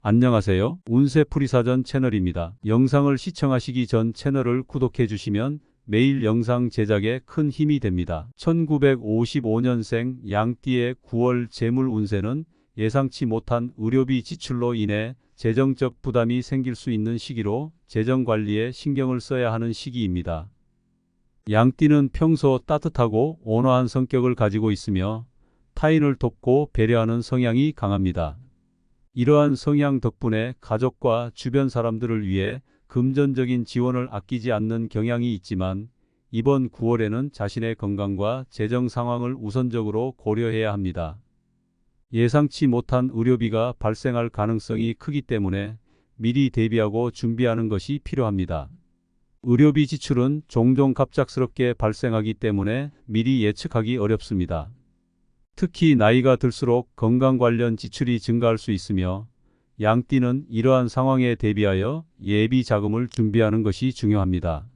안녕하세요. 운세풀이사전 채널입니다. 영상을 시청하시기 전 채널을 구독해 주시면 매일 영상 제작에 큰 힘이 됩니다. 1955년생 양띠의 9월 재물 운세는 예상치 못한 의료비 지출로 인해 재정적 부담이 생길 수 있는 시기로 재정 관리에 신경을 써야 하는 시기입니다. 양띠는 평소 따뜻하고 온화한 성격을 가지고 있으며 타인을 돕고 배려하는 성향이 강합니다. 이러한 성향 덕분에 가족과 주변 사람들을 위해 금전적인 지원을 아끼지 않는 경향이 있지만 이번 9월에는 자신의 건강과 재정 상황을 우선적으로 고려해야 합니다. 예상치 못한 의료비가 발생할 가능성이 크기 때문에 미리 대비하고 준비하는 것이 필요합니다. 의료비 지출은 종종 갑작스럽게 발생하기 때문에 미리 예측하기 어렵습니다. 특히 나이가 들수록 건강 관련 지출이 증가할 수 있으며 양띠는 이러한 상황에 대비하여 예비 자금을 준비하는 것이 중요합니다.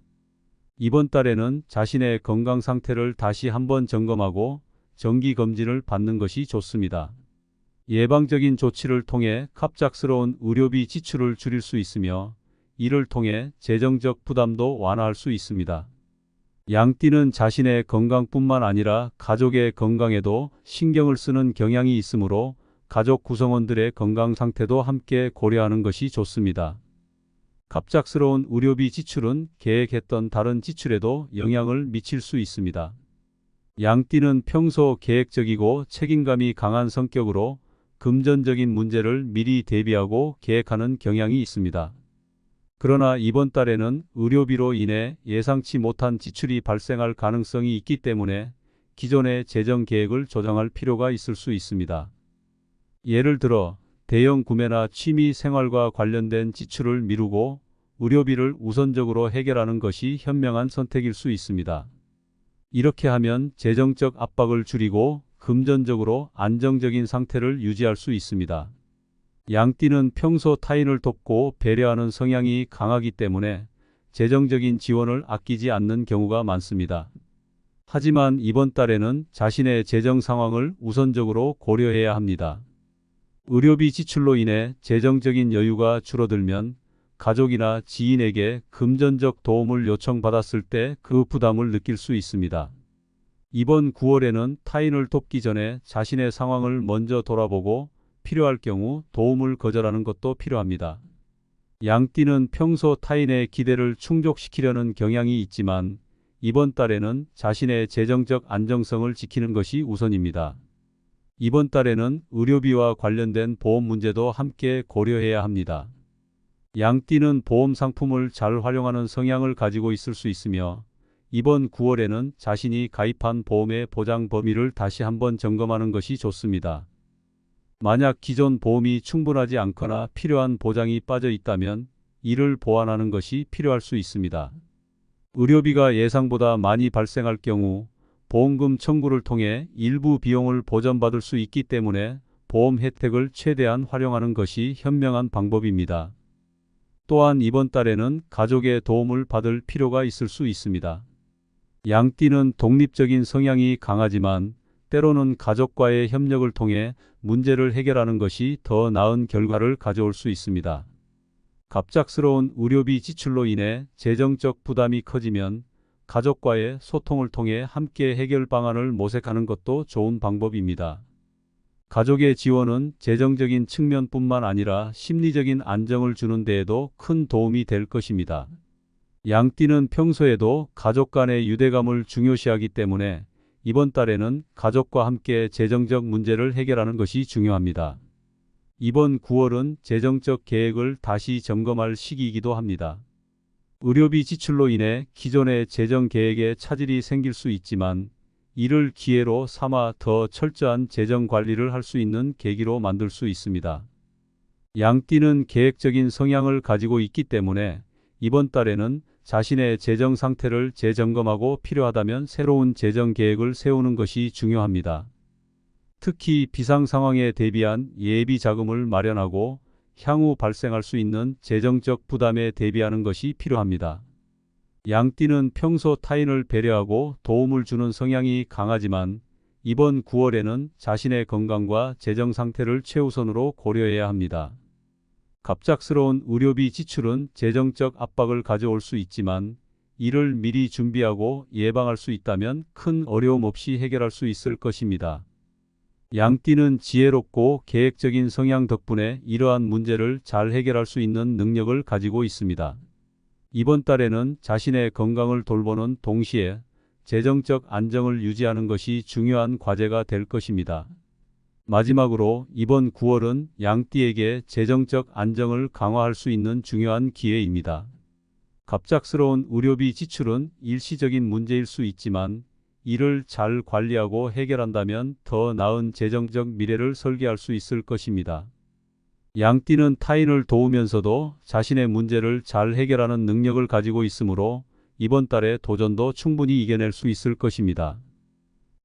이번 달에는 자신의 건강 상태를 다시 한번 점검하고 정기 검진을 받는 것이 좋습니다. 예방적인 조치를 통해 갑작스러운 의료비 지출을 줄일 수 있으며 이를 통해 재정적 부담도 완화할 수 있습니다. 양띠는 자신의 건강뿐만 아니라 가족의 건강에도 신경을 쓰는 경향이 있으므로 가족 구성원들의 건강 상태도 함께 고려하는 것이 좋습니다. 갑작스러운 의료비 지출은 계획했던 다른 지출에도 영향을 미칠 수 있습니다. 양띠는 평소 계획적이고 책임감이 강한 성격으로 금전적인 문제를 미리 대비하고 계획하는 경향이 있습니다. 그러나 이번 달에는 의료비로 인해 예상치 못한 지출이 발생할 가능성이 있기 때문에 기존의 재정 계획을 조정할 필요가 있을 수 있습니다. 예를 들어 대형 구매나 취미 생활과 관련된 지출을 미루고 의료비를 우선적으로 해결하는 것이 현명한 선택일 수 있습니다. 이렇게 하면 재정적 압박을 줄이고 금전적으로 안정적인 상태를 유지할 수 있습니다. 양띠는 평소 타인을 돕고 배려하는 성향이 강하기 때문에 재정적인 지원을 아끼지 않는 경우가 많습니다. 하지만 이번 달에는 자신의 재정 상황을 우선적으로 고려해야 합니다. 의료비 지출로 인해 재정적인 여유가 줄어들면 가족이나 지인에게 금전적 도움을 요청받았을 때 그 부담을 느낄 수 있습니다. 이번 9월에는 타인을 돕기 전에 자신의 상황을 먼저 돌아보고 필요할 경우 도움을 거절하는 것도 필요합니다. 양띠는 평소 타인의 기대를 충족시키려는 경향이 있지만 이번 달에는 자신의 재정적 안정성을 지키는 것이 우선입니다. 이번 달에는 의료비와 관련된 보험 문제도 함께 고려해야 합니다. 양띠는 보험 상품을 잘 활용하는 성향을 가지고 있을 수 있으며 이번 9월에는 자신이 가입한 보험의 보장 범위를 다시 한번 점검하는 것이 좋습니다. 만약 기존 보험이 충분하지 않거나 필요한 보장이 빠져 있다면 이를 보완하는 것이 필요할 수 있습니다. 의료비가 예상보다 많이 발생할 경우 보험금 청구를 통해 일부 비용을 보전받을 수 있기 때문에 보험 혜택을 최대한 활용하는 것이 현명한 방법입니다. 또한 이번 달에는 가족의 도움을 받을 필요가 있을 수 있습니다. 양띠는 독립적인 성향이 강하지만 때로는 가족과의 협력을 통해 문제를 해결하는 것이 더 나은 결과를 가져올 수 있습니다. 갑작스러운 의료비 지출로 인해 재정적 부담이 커지면 가족과의 소통을 통해 함께 해결 방안을 모색하는 것도 좋은 방법입니다. 가족의 지원은 재정적인 측면뿐만 아니라 심리적인 안정을 주는 데에도 큰 도움이 될 것입니다. 양띠는 평소에도 가족 간의 유대감을 중요시하기 때문에 이번 달에는 가족과 함께 재정적 문제를 해결하는 것이 중요합니다. 이번 9월은 재정적 계획을 다시 점검할 시기이기도 합니다. 의료비 지출로 인해 기존의 재정 계획에 차질이 생길 수 있지만 이를 기회로 삼아 더 철저한 재정 관리를 할 수 있는 계기로 만들 수 있습니다. 양띠는 계획적인 성향을 가지고 있기 때문에 이번 달에는 자신의 재정 상태를 재점검하고 필요하다면 새로운 재정 계획을 세우는 것이 중요합니다. 특히 비상 상황에 대비한 예비 자금을 마련하고 향후 발생할 수 있는 재정적 부담에 대비하는 것이 필요합니다. 양띠는 평소 타인을 배려하고 도움을 주는 성향이 강하지만 이번 9월에는 자신의 건강과 재정 상태를 최우선으로 고려해야 합니다. 갑작스러운 의료비 지출은 재정적 압박을 가져올 수 있지만 이를 미리 준비하고 예방할 수 있다면 큰 어려움 없이 해결할 수 있을 것입니다. 양띠는 지혜롭고 계획적인 성향 덕분에 이러한 문제를 잘 해결할 수 있는 능력을 가지고 있습니다. 이번 달에는 자신의 건강을 돌보는 동시에 재정적 안정을 유지하는 것이 중요한 과제가 될 것입니다. 마지막으로 이번 9월은 양띠에게 재정적 안정을 강화할 수 있는 중요한 기회입니다. 갑작스러운 의료비 지출은 일시적인 문제일 수 있지만 이를 잘 관리하고 해결한다면 더 나은 재정적 미래를 설계할 수 있을 것입니다. 양띠는 타인을 도우면서도 자신의 문제를 잘 해결하는 능력을 가지고 있으므로 이번 달의 도전도 충분히 이겨낼 수 있을 것입니다.